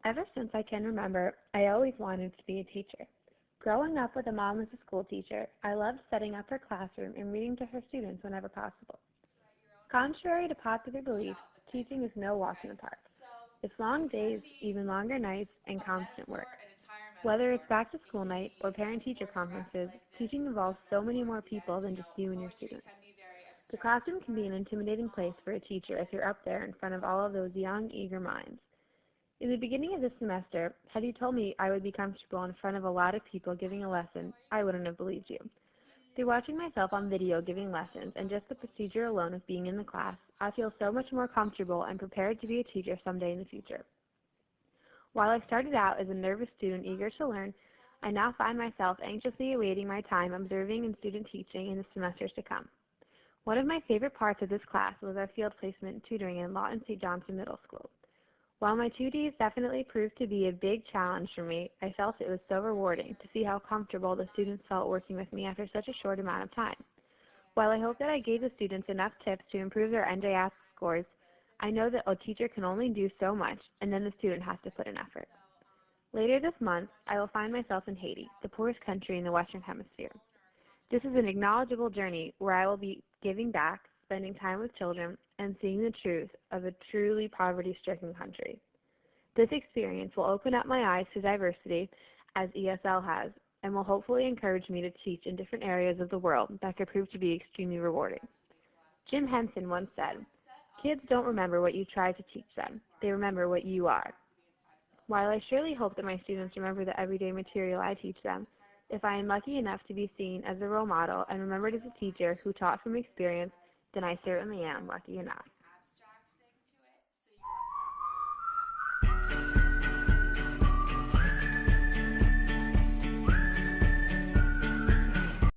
Ever since I can remember, I always wanted to be a teacher. Growing up with a mom as a school teacher, I loved setting up her classroom and reading to her students whenever possible. Contrary to popular belief, teaching is no walk in the park. It's long days, even longer nights, and constant work. Whether it's back to school night or parent-teacher conferences, teaching involves so many more people than just you and your students. The classroom can be an intimidating place for a teacher if you're up there in front of all of those young, eager minds. In the beginning of this semester, had you told me I would be comfortable in front of a lot of people giving a lesson, I wouldn't have believed you. Through watching myself on video giving lessons and just the procedure alone of being in the class, I feel so much more comfortable and prepared to be a teacher someday in the future. While I started out as a nervous student eager to learn, I now find myself anxiously awaiting my time observing and student teaching in the semesters to come. One of my favorite parts of this class was our field placement and tutoring in Lawton St. Johnson Middle School. While my 2Ds definitely proved to be a big challenge for me, I felt it was so rewarding to see how comfortable the students felt working with me after such a short amount of time. While I hope that I gave the students enough tips to improve their NJASC scores, I know that a teacher can only do so much, and then the student has to put in effort. Later this month, I will find myself in Haiti, the poorest country in the Western Hemisphere. This is an acknowledgeable journey where I will be giving back, spending time with children, and seeing the truth of a truly poverty-stricken country. This experience will open up my eyes to diversity, as ESL has, and will hopefully encourage me to teach in different areas of the world that could prove to be extremely rewarding. Jim Henson once said, "Kids don't remember what you tried to teach them. They remember what you are." While I surely hope that my students remember the everyday material I teach them, if I am lucky enough to be seen as a role model and remembered as a teacher who taught from experience, then I certainly am lucky enough.